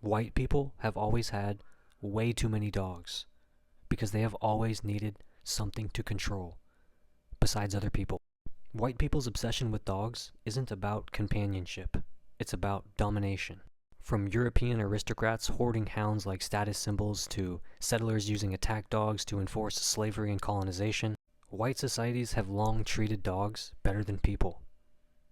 White people have always had way too many dogs because they have always needed something to control besides other people. White people's obsession with dogs isn't about companionship, it's about domination. From European aristocrats hoarding hounds like status symbols to settlers using attack dogs to enforce slavery and colonization, white societies have long treated dogs better than people,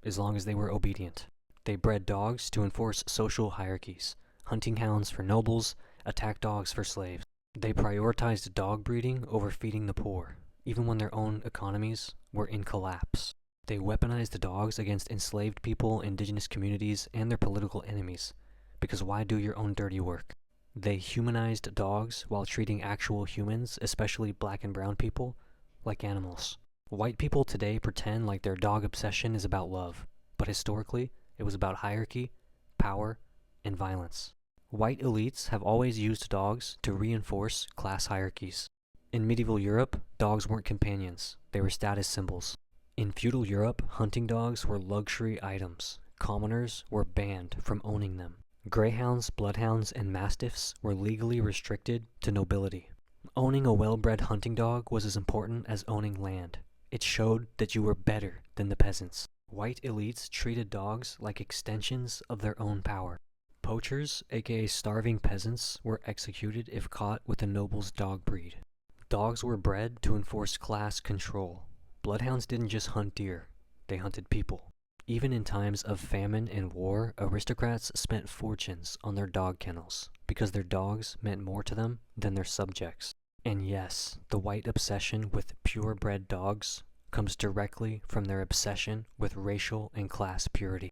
as long as they were obedient. They bred dogs to enforce social hierarchies, hunting hounds for nobles, attack dogs for slaves. They prioritized dog breeding over feeding the poor, even when their own economies were in collapse. They weaponized dogs against enslaved people, indigenous communities, and their political enemies, because why do your own dirty work? They humanized dogs while treating actual humans, especially black and brown people, like animals. White people today pretend like their dog obsession is about love, but historically, it was about hierarchy, power, and violence. White elites have always used dogs to reinforce class hierarchies. In medieval Europe, dogs weren't companions, they were status symbols. In feudal Europe, hunting dogs were luxury items. Commoners were banned from owning them. Greyhounds, bloodhounds, and mastiffs were legally restricted to nobility. Owning a well-bred hunting dog was as important as owning land. It showed that you were better than the peasants. White elites treated dogs like extensions of their own power. Poachers, aka starving peasants, were executed if caught with a noble's dog breed. Dogs were bred to enforce class control. Bloodhounds didn't just hunt deer, they hunted people. Even in times of famine and war, aristocrats spent fortunes on their dog kennels because their dogs meant more to them than their subjects. And yes, the white obsession with purebred dogs comes directly from their obsession with racial and class purity.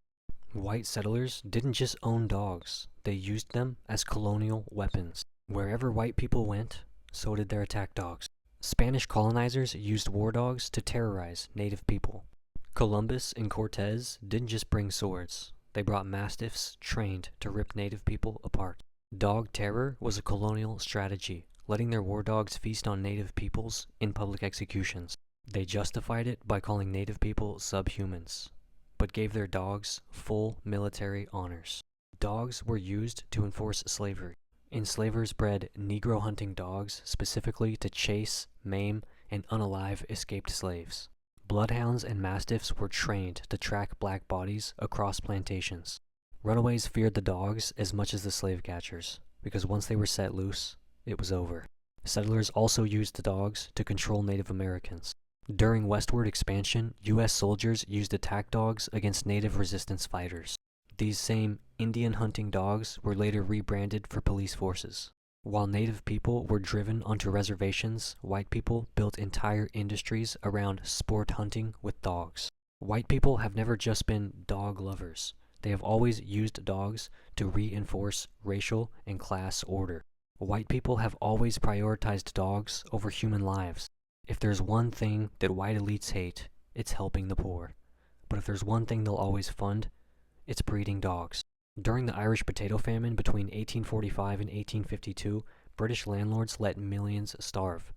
White settlers didn't just own dogs, they used them as colonial weapons. Wherever white people went, so did their attack dogs. Spanish colonizers used war dogs to terrorize native people. Columbus and Cortez didn't just bring swords, they brought mastiffs trained to rip native people apart. Dog terror was a colonial strategy, letting their war dogs feast on native peoples in public executions. They justified it by calling native people subhumans, but gave their dogs full military honors. Dogs were used to enforce slavery. Enslavers bred Negro hunting dogs specifically to chase, maim, and unalive escaped slaves. Bloodhounds and mastiffs were trained to track black bodies across plantations. Runaways feared the dogs as much as the slave catchers, because once they were set loose, it was over. Settlers also used the dogs to control Native Americans. During westward expansion, U.S. soldiers used attack dogs against Native resistance fighters. These same Indian hunting dogs were later rebranded for police forces. While Native people were driven onto reservations, white people built entire industries around sport hunting with dogs. White people have never just been dog lovers. They have always used dogs to reinforce racial and class order. White people have always prioritized dogs over human lives. If there's one thing that white elites hate, it's helping the poor. But if there's one thing they'll always fund, it's breeding dogs. During the Irish potato famine between 1845 and 1852, British landlords let millions starve,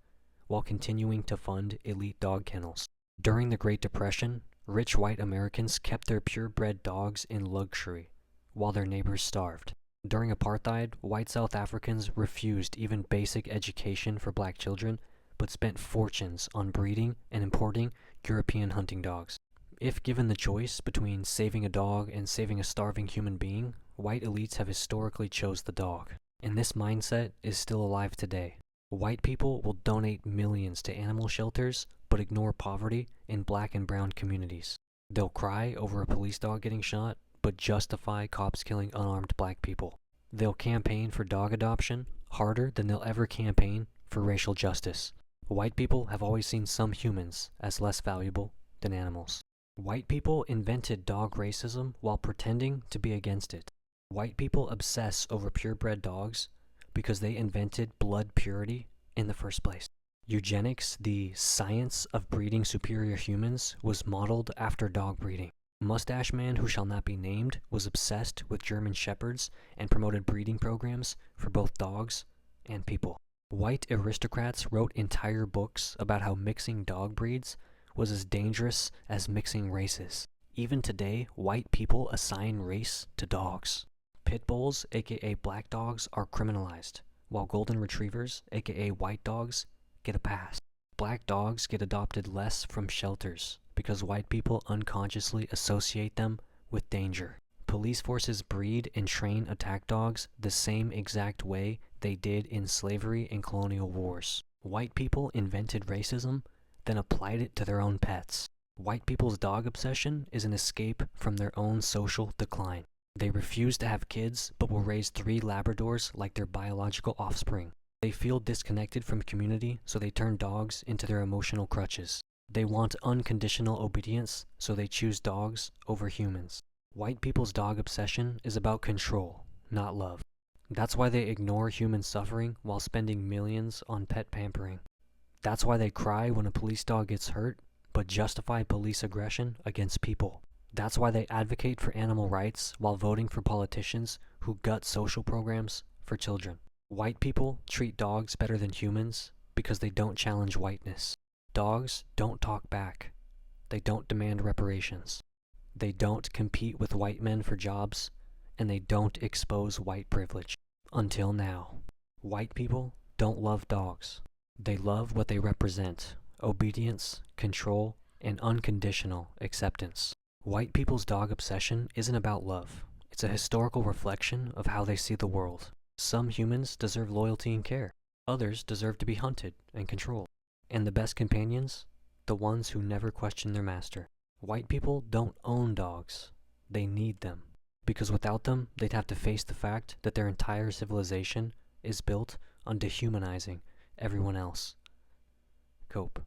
while continuing to fund elite dog kennels. During the Great Depression, rich white Americans kept their purebred dogs in luxury, while their neighbors starved. During apartheid, white South Africans refused even basic education for black children, but spent fortunes on breeding and importing European hunting dogs. If given the choice between saving a dog and saving a starving human being, white elites have historically chose the dog. And this mindset is still alive today. White people will donate millions to animal shelters, but ignore poverty in black and brown communities. They'll cry over a police dog getting shot, but justify cops killing unarmed black people. They'll campaign for dog adoption harder than they'll ever campaign for racial justice. White people have always seen some humans as less valuable than animals. White people invented dog racism while pretending to be against it. White people obsess over purebred dogs because they invented blood purity in the first place. Eugenics, the science of breeding superior humans, was modeled after dog breeding. Mustache Man Who Shall Not Be Named was obsessed with German shepherds and promoted breeding programs for both dogs and people. White aristocrats wrote entire books about how mixing dog breeds was as dangerous as mixing races. Even today, white people assign race to dogs. Pit bulls, aka black dogs, are criminalized, while golden retrievers, aka white dogs, get a pass. Black dogs get adopted less from shelters because white people unconsciously associate them with danger. Police forces breed and train attack dogs the same exact way they did in slavery and colonial wars. White people invented racism, then applied it to their own pets. White people's dog obsession is an escape from their own social decline. They refuse to have kids, but will raise 3 Labradors like their biological offspring. They feel disconnected from community, so they turn dogs into their emotional crutches. They want unconditional obedience, so they choose dogs over humans. White people's dog obsession is about control, not love. That's why they ignore human suffering while spending millions on pet pampering. That's why they cry when a police dog gets hurt, but justify police aggression against people. That's why they advocate for animal rights while voting for politicians who gut social programs for children. White people treat dogs better than humans because they don't challenge whiteness. Dogs don't talk back. They don't demand reparations. They don't compete with white men for jobs, and they don't expose white privilege. Until now. White people don't love dogs. They love what they represent: obedience, control, and unconditional acceptance. White people's dog obsession isn't about love. It's a historical reflection of how they see the world. Some humans deserve loyalty and care. Others deserve to be hunted and controlled. And the best companions? The ones who never question their master. White people don't own dogs. They need them. Because without them, they'd have to face the fact that their entire civilization is built on dehumanizing everyone else. Cope.